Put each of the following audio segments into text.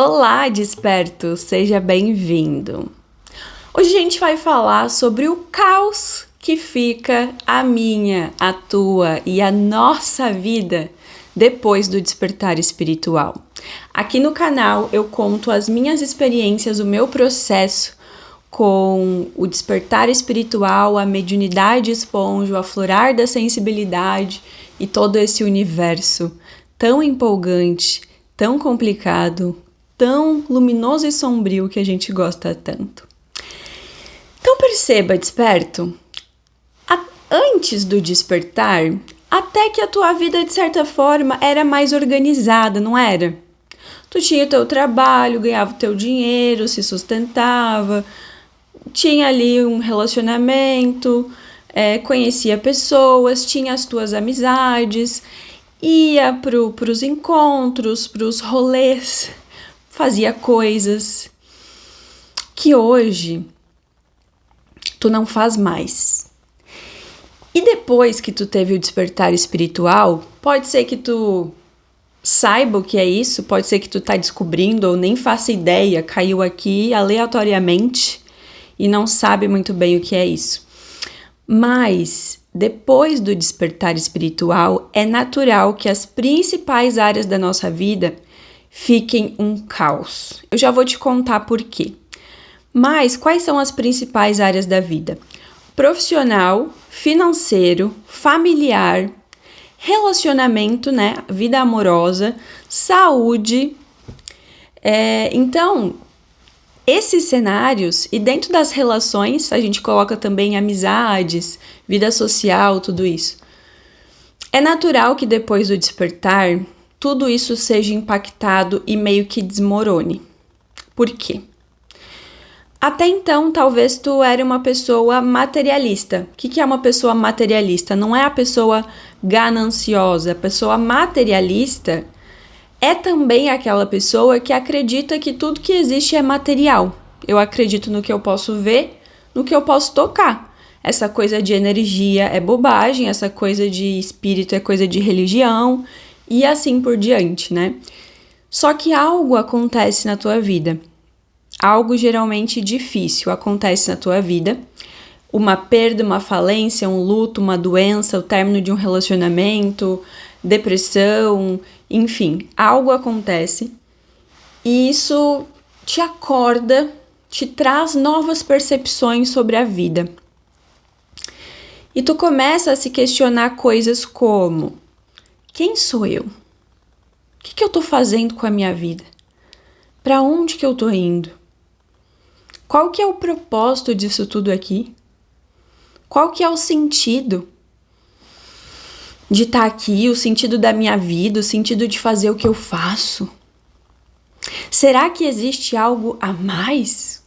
Olá, desperto! Seja bem-vindo! Hoje a gente vai falar sobre o caos que fica a minha, a tua e a nossa vida depois do despertar espiritual. Aqui no canal eu conto as minhas experiências, o meu processo com o despertar espiritual, a mediunidade esponja, o aflorar da sensibilidade e todo esse universo tão empolgante, tão complicado, tão luminoso e sombrio que a gente gosta tanto. Então perceba, desperto, antes do despertar, até que a tua vida de certa forma era mais organizada, não era? Tu tinha o teu trabalho, ganhava o teu dinheiro, se sustentava, tinha ali um relacionamento, conhecia pessoas, tinha as tuas amizades, ia pros encontros, pros rolês, fazia coisas que hoje tu não faz mais. E depois que tu teve o despertar espiritual, pode ser que tu saiba o que é isso, pode ser que tu tá descobrindo ou nem faça ideia, caiu aqui aleatoriamente e não sabe muito bem o que é isso. Mas depois do despertar espiritual, é natural que as principais áreas da nossa vida fiquem um caos. Eu já vou te contar por quê. Mas quais são as principais áreas da vida? Profissional, financeiro, familiar, relacionamento, né? Vida amorosa, saúde. Então, esses cenários, e dentro das relações, a gente coloca também amizades, vida social, tudo isso. É natural que depois do despertar, tudo isso seja impactado e meio que desmorone. Por quê? Até então, talvez tu era uma pessoa materialista. O que é uma pessoa materialista? Não é a pessoa gananciosa. A pessoa materialista é também aquela pessoa que acredita que tudo que existe é material. Eu acredito no que eu posso ver, no que eu posso tocar. Essa coisa de energia é bobagem, essa coisa de espírito é coisa de religião e assim por diante, né? Só que algo acontece na tua vida. Algo geralmente difícil acontece na tua vida. Uma perda, uma falência, um luto, uma doença, o término de um relacionamento, depressão, enfim, algo acontece e isso te acorda, te traz novas percepções sobre a vida. E tu começa a se questionar coisas como: quem sou eu? O que eu tô fazendo com a minha vida? Para onde que eu tô indo? Qual que é o propósito disso tudo aqui? Qual que é o sentido de estar aqui, o sentido da minha vida, o sentido de fazer o que eu faço? Será que existe algo a mais?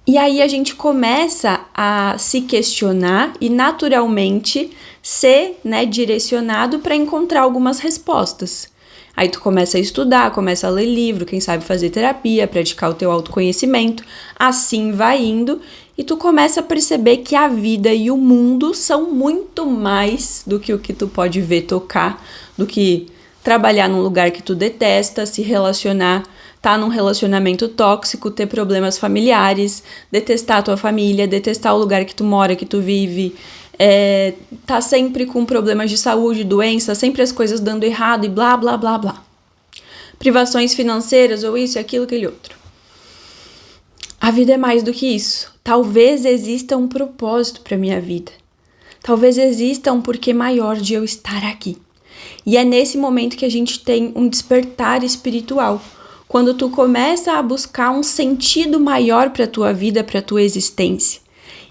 E aí a gente começa a se questionar e naturalmente ser, direcionado para encontrar algumas respostas. Aí tu começa a estudar, começa a ler livro, quem sabe fazer terapia, praticar o teu autoconhecimento, assim vai indo e tu começa a perceber que a vida e o mundo são muito mais do que o que tu pode ver, tocar, do que trabalhar num lugar que tu detesta, se relacionar, tá num relacionamento tóxico, ter problemas familiares, detestar a tua família, detestar o lugar que tu mora, que tu vive, tá sempre com problemas de saúde, doença, sempre as coisas dando errado e blá, blá, blá, blá. Privações financeiras ou isso, aquilo, aquele outro. A vida é mais do que isso. Talvez exista um propósito para minha vida. Talvez exista um porquê maior de eu estar aqui. E é nesse momento que a gente tem um despertar espiritual. Quando tu começa a buscar um sentido maior para tua vida, para tua existência.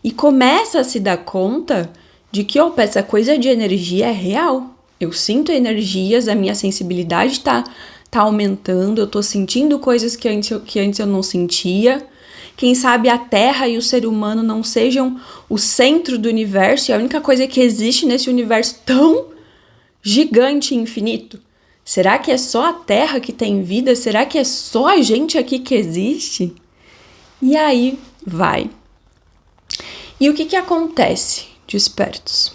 E começa a se dar conta de que, essa coisa de energia é real. Eu sinto energias, a minha sensibilidade tá aumentando, eu tô sentindo coisas que antes eu não sentia. Quem sabe a Terra e o ser humano não sejam o centro do universo e a única coisa que existe nesse universo tão gigante e infinito. Será que é só a Terra que tem vida? Será que é só a gente aqui que existe? E aí vai. E o que acontece, despertos?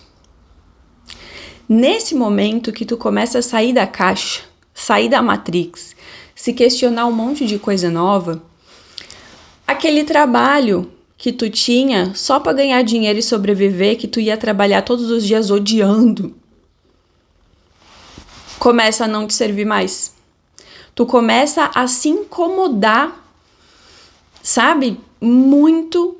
Nesse momento que tu começa a sair da caixa, sair da Matrix, se questionar um monte de coisa nova, aquele trabalho que tu tinha só para ganhar dinheiro e sobreviver, que tu ia trabalhar todos os dias odiando, começa a não te servir mais. Tu começa a se incomodar, sabe? Muito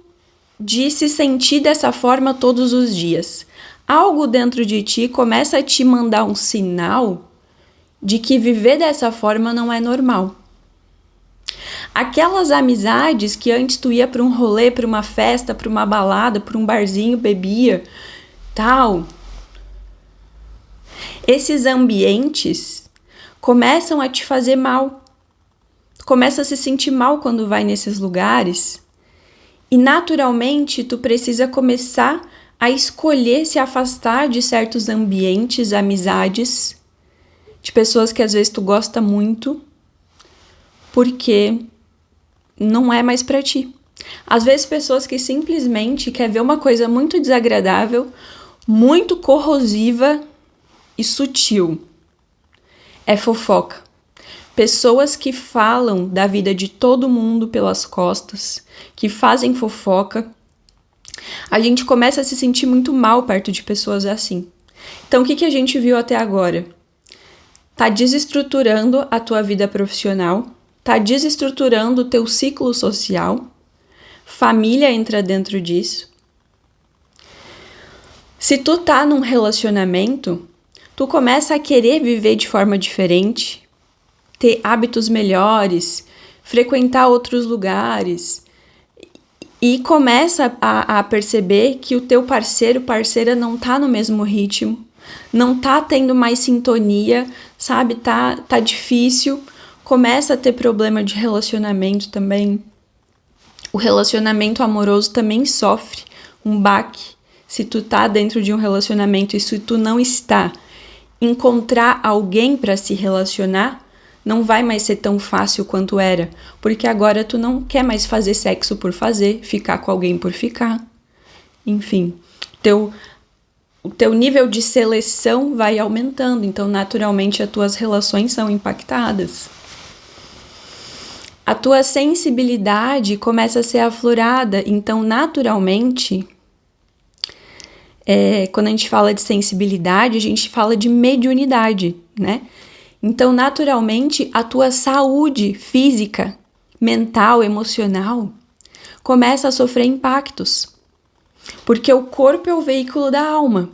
de se sentir dessa forma todos os dias. Algo dentro de ti começa a te mandar um sinal de que viver dessa forma não é normal. Aquelas amizades que antes tu ia para um rolê, para uma festa, para uma balada, para um barzinho, bebia, tal. Esses ambientes começam a te fazer mal. Tu começa a se sentir mal quando vai nesses lugares. E naturalmente tu precisa começar a escolher se afastar de certos ambientes, amizades, de pessoas que às vezes tu gosta muito, porque não é mais pra ti. Às vezes pessoas que simplesmente quer ver uma coisa muito desagradável, muito corrosiva e sutil. É fofoca. Pessoas que falam da vida de todo mundo pelas costas, que fazem fofoca. A gente começa a se sentir muito mal perto de pessoas assim. Então o que a gente viu até agora? Tá desestruturando a tua vida profissional, tá desestruturando o teu ciclo social, família entra dentro disso. Se tu tá num relacionamento, tu começa a querer viver de forma diferente, ter hábitos melhores, frequentar outros lugares e começa a perceber que o teu parceiro, parceira não tá no mesmo ritmo, não tá tendo mais sintonia, sabe? Tá difícil, começa a ter problema de relacionamento também. O relacionamento amoroso também sofre um baque. Se tu tá dentro de um relacionamento e se tu não está, encontrar alguém para se relacionar não vai mais ser tão fácil quanto era, porque agora tu não quer mais fazer sexo por fazer, ficar com alguém por ficar. Enfim, o teu nível de seleção vai aumentando, então naturalmente as tuas relações são impactadas. A tua sensibilidade começa a ser aflorada, então naturalmente, quando a gente fala de sensibilidade, a gente fala de mediunidade, né? Então, naturalmente, a tua saúde física, mental, emocional, começa a sofrer impactos. Porque o corpo é o veículo da alma.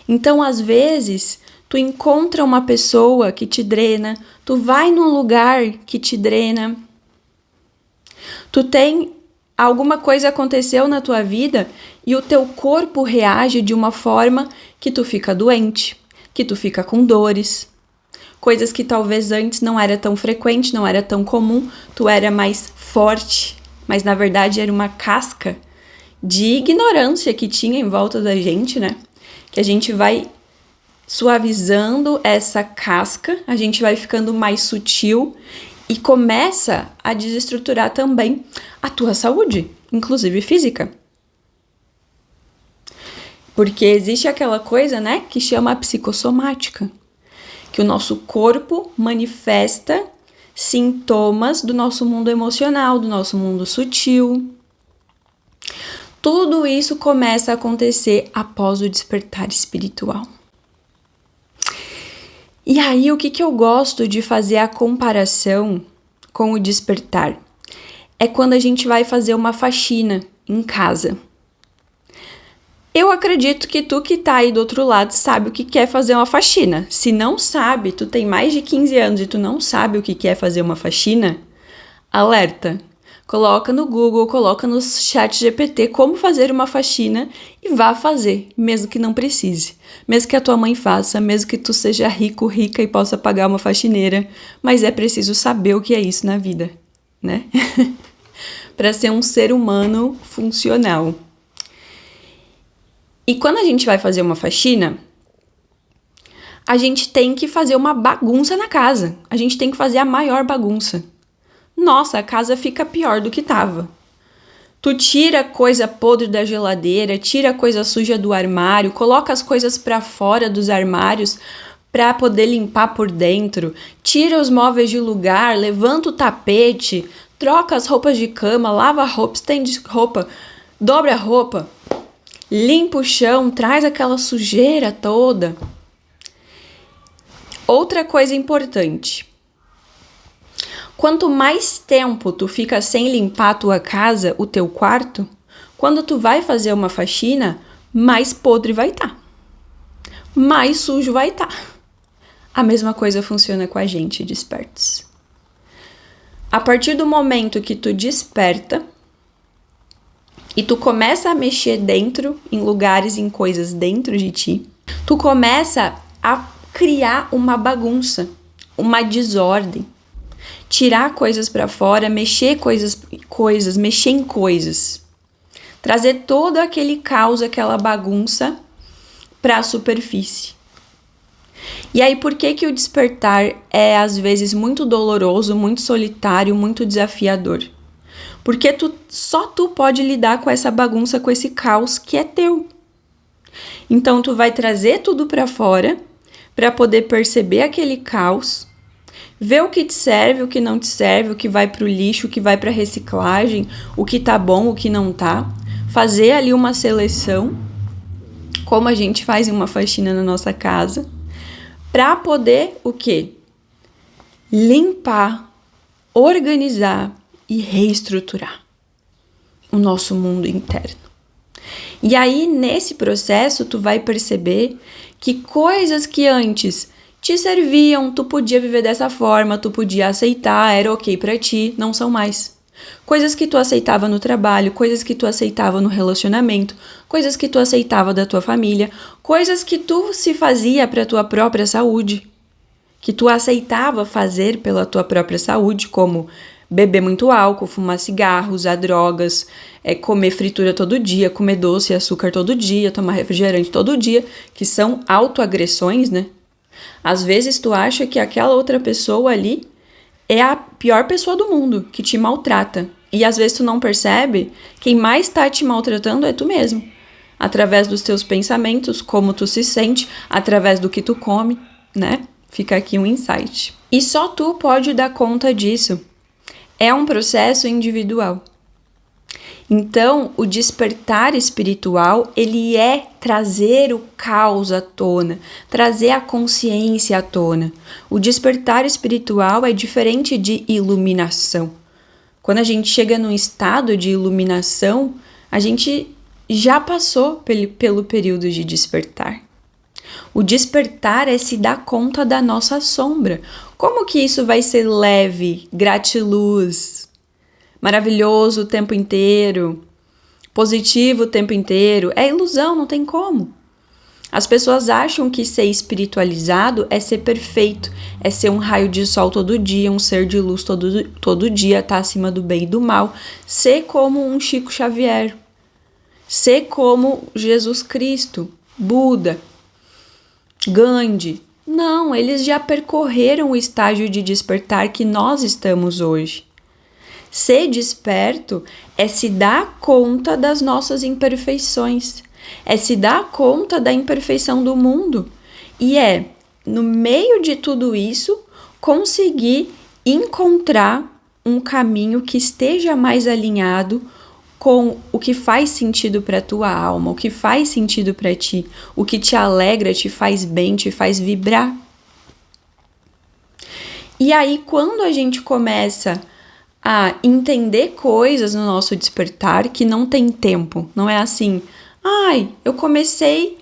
Então, às vezes, tu encontra uma pessoa que te drena, tu vai num lugar que te drena, tu tem alguma coisa aconteceu na tua vida e o teu corpo reage de uma forma que tu fica doente, que tu fica com dores. Coisas que talvez antes não era tão frequente, não era tão comum, tu era mais forte, mas na verdade era uma casca de ignorância que tinha em volta da gente, né? Que a gente vai suavizando essa casca, a gente vai ficando mais sutil e começa a desestruturar também a tua saúde, inclusive física. Porque existe aquela coisa, né, que chama psicossomática, que o nosso corpo manifesta sintomas do nosso mundo emocional, do nosso mundo sutil. Tudo isso começa a acontecer após o despertar espiritual. E aí, o que eu gosto de fazer a comparação com o despertar? É quando a gente vai fazer uma faxina em casa. Eu acredito que tu que tá aí do outro lado sabe o que é fazer uma faxina. Se não sabe, tu tem mais de 15 anos e tu não sabe o que é fazer uma faxina, alerta. Coloca no Google, coloca no chat GPT como fazer uma faxina e vá fazer, mesmo que não precise. Mesmo que a tua mãe faça, mesmo que tu seja rico, rica e possa pagar uma faxineira, mas é preciso saber o que é isso na vida, né? Para ser um ser humano funcional. E quando a gente vai fazer uma faxina, a gente tem que fazer uma bagunça na casa. A gente tem que fazer a maior bagunça. Nossa, a casa fica pior do que tava. Tu tira coisa podre da geladeira, tira coisa suja do armário, coloca as coisas pra fora dos armários para poder limpar por dentro, tira os móveis de lugar, levanta o tapete, troca as roupas de cama, lava a roupa, estende roupa, dobra a roupa, limpa o chão, traz aquela sujeira toda. Outra coisa importante. Quanto mais tempo tu fica sem limpar a tua casa, o teu quarto, quando tu vai fazer uma faxina, mais podre vai estar. Mais sujo vai estar. A mesma coisa funciona com a gente despertos. A partir do momento que tu desperta e tu começa a mexer dentro, em lugares, em coisas dentro de ti, tu começa a criar uma bagunça, uma desordem, tirar coisas para fora, mexer mexer em coisas, trazer todo aquele caos, aquela bagunça para a superfície. E aí, por que o despertar é às vezes muito doloroso, muito solitário, muito desafiador? Porque só tu pode lidar com essa bagunça, com esse caos que é teu. Então tu vai trazer tudo para fora para poder perceber aquele caos, ver o que te serve, o que não te serve, o que vai pro lixo, o que vai pra reciclagem, o que tá bom, o que não tá, fazer ali uma seleção, como a gente faz em uma faxina na nossa casa, para poder o quê? Limpar, organizar e reestruturar o nosso mundo interno. E aí, nesse processo, tu vai perceber que coisas que antes te serviam, tu podia viver dessa forma, tu podia aceitar, era ok pra ti, não são mais. Coisas que tu aceitava no trabalho, coisas que tu aceitava no relacionamento, coisas que tu aceitava da tua família, coisas que tu se fazia pra tua própria saúde, que tu aceitava fazer pela tua própria saúde, como beber muito álcool, fumar cigarro, usar drogas, comer fritura todo dia, comer doce e açúcar todo dia, tomar refrigerante todo dia, que são autoagressões, né? Às vezes tu acha que aquela outra pessoa ali é a pior pessoa do mundo, que te maltrata. E às vezes tu não percebe, quem mais tá te maltratando é tu mesmo. Através dos teus pensamentos, como tu se sente, através do que tu come, né? Fica aqui um insight. E só tu pode dar conta disso. É um processo individual. Então, o despertar espiritual, ele é trazer o caos à tona, trazer a consciência à tona. O despertar espiritual é diferente de iluminação. Quando a gente chega num estado de iluminação, a gente já passou pelo período de despertar. O despertar é se dar conta da nossa sombra. Como que isso vai ser leve, gratiluz, maravilhoso o tempo inteiro, positivo o tempo inteiro? É ilusão, não tem como. As pessoas acham que ser espiritualizado é ser perfeito, é ser um raio de sol todo dia, um ser de luz todo dia, tá acima do bem e do mal, ser como um Chico Xavier, ser como Jesus Cristo, Buda, Gandhi. Não, eles já percorreram o estágio de despertar que nós estamos hoje. Ser desperto é se dar conta das nossas imperfeições, é se dar conta da imperfeição do mundo e é, no meio de tudo isso, conseguir encontrar um caminho que esteja mais alinhado com o que faz sentido para tua alma, o que faz sentido para ti, o que te alegra, te faz bem, te faz vibrar. E aí, quando a gente começa a entender coisas no nosso despertar que não tem tempo, não é assim, eu comecei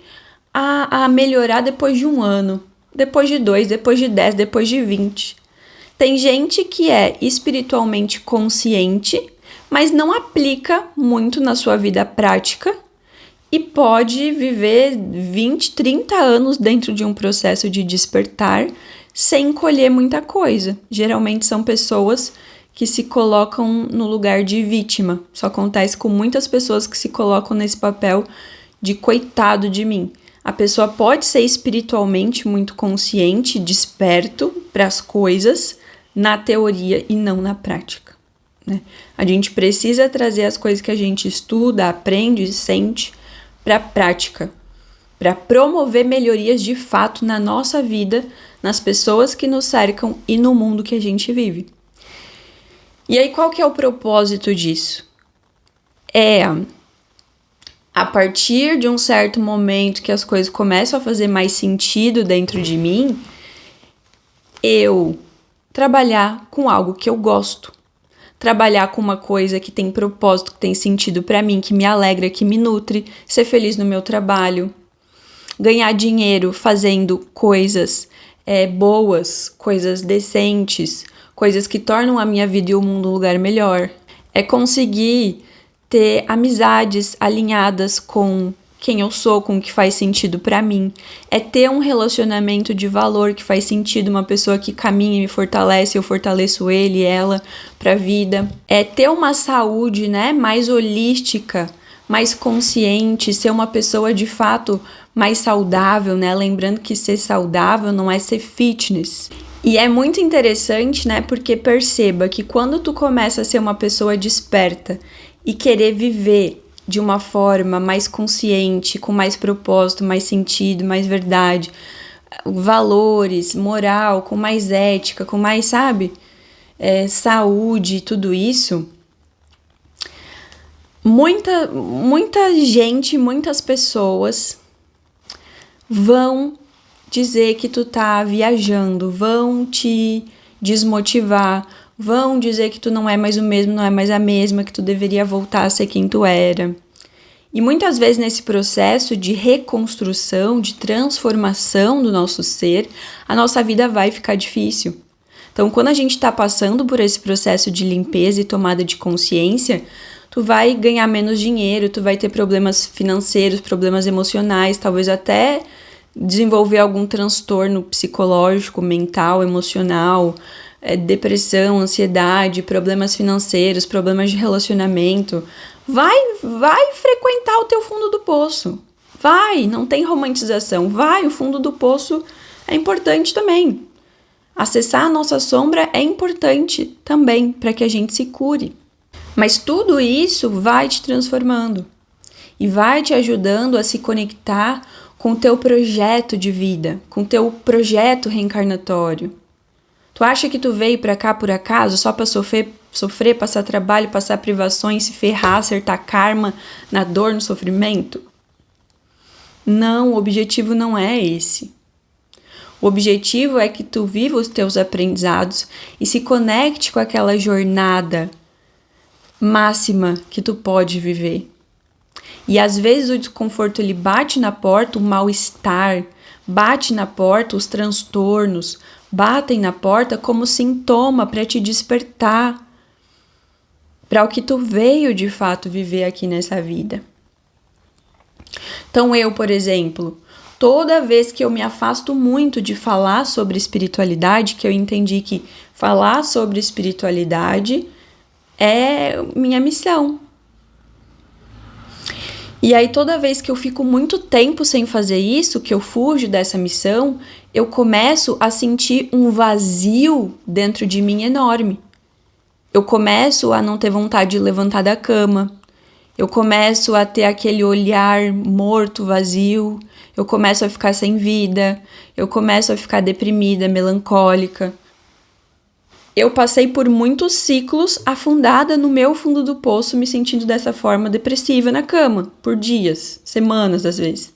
a melhorar depois de 1 ano, depois de 2, depois de 10, depois de 20. Tem gente que é espiritualmente consciente, mas não aplica muito na sua vida prática e pode viver 20, 30 anos dentro de um processo de despertar sem colher muita coisa. Geralmente são pessoas que se colocam no lugar de vítima. Isso acontece com muitas pessoas que se colocam nesse papel de coitado de mim. A pessoa pode ser espiritualmente muito consciente, desperto para as coisas na teoria e não na prática, né? A gente precisa trazer as coisas que a gente estuda, aprende e sente para a prática, para promover melhorias de fato na nossa vida, nas pessoas que nos cercam e no mundo que a gente vive. E aí, qual que é o propósito disso? A partir de um certo momento que as coisas começam a fazer mais sentido dentro de mim, eu trabalhar com algo que eu gosto. Trabalhar com uma coisa que tem propósito, que tem sentido para mim, que me alegra, que me nutre, ser feliz no meu trabalho. Ganhar dinheiro fazendo coisas boas, coisas decentes, coisas que tornam a minha vida e o mundo um lugar melhor. É conseguir ter amizades alinhadas com quem eu sou, com o que faz sentido pra mim. É ter um relacionamento de valor que faz sentido, uma pessoa que caminha e me fortalece, eu fortaleço ele, ela, pra vida. É ter uma saúde, né, mais holística, mais consciente, ser uma pessoa de fato mais saudável, né? Lembrando que ser saudável não é ser fitness. E é muito interessante, né? Porque perceba que quando tu começa a ser uma pessoa desperta e querer viver de uma forma mais consciente, com mais propósito, mais sentido, mais verdade, valores, moral, com mais ética, com mais, sabe, saúde, tudo isso, muita gente, muitas pessoas vão dizer que tu tá viajando, vão te desmotivar, vão dizer que tu não é mais o mesmo, não é mais a mesma, que tu deveria voltar a ser quem tu era. E muitas vezes nesse processo de reconstrução, de transformação do nosso ser, a nossa vida vai ficar difícil. Então, quando a gente está passando por esse processo de limpeza e tomada de consciência, tu vai ganhar menos dinheiro, tu vai ter problemas financeiros, problemas emocionais, talvez até desenvolver algum transtorno psicológico, mental, emocional, depressão, ansiedade, problemas financeiros, problemas de relacionamento. Vai frequentar o teu fundo do poço. Vai, não tem romantização. Vai, o fundo do poço é importante também. Acessar a nossa sombra é importante também para que a gente se cure. Mas tudo isso vai te transformando e vai te ajudando a se conectar com o teu projeto de vida, com o teu projeto reencarnatório. Tu acha que tu veio pra cá por acaso só pra sofrer, passar trabalho, passar privações, se ferrar, acertar karma na dor, no sofrimento? Não, o objetivo não é esse. O objetivo é que tu viva os teus aprendizados e se conecte com aquela jornada máxima que tu pode viver. E às vezes o desconforto ele bate na porta, o mal-estar, bate na porta, os transtornos, batem na porta como sintoma para te despertar para o que tu veio de fato viver aqui nessa vida. Então eu, por exemplo, toda vez que eu me afasto muito de falar sobre espiritualidade, que eu entendi que falar sobre espiritualidade é minha missão. E aí toda vez que eu fico muito tempo sem fazer isso, que eu fujo dessa missão, eu começo a sentir um vazio dentro de mim enorme. Eu começo a não ter vontade de levantar da cama. Eu começo a ter aquele olhar morto, vazio. Eu começo a ficar sem vida. Eu começo a ficar deprimida, melancólica. Eu passei por muitos ciclos afundada no meu fundo do poço, me sentindo dessa forma depressiva na cama, por dias, semanas às vezes.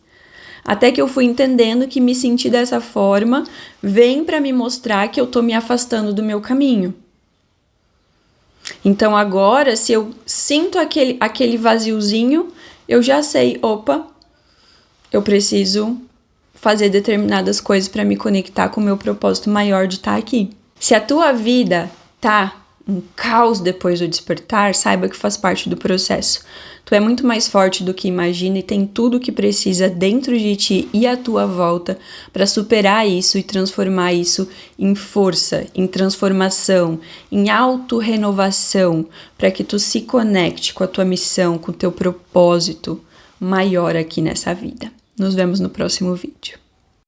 Até que eu fui entendendo que me sentir dessa forma vem para me mostrar que eu tô me afastando do meu caminho. Então agora, se eu sinto aquele vaziozinho, eu já sei, opa, eu preciso fazer determinadas coisas para me conectar com o meu propósito maior de estar aqui. Se a tua vida tá um caos depois do despertar, saiba que faz parte do processo. Tu é muito mais forte do que imagina e tem tudo o que precisa dentro de ti e à tua volta para superar isso e transformar isso em força, em transformação, em autorrenovação, para que tu se conecte com a tua missão, com o teu propósito maior aqui nessa vida. Nos vemos no próximo vídeo.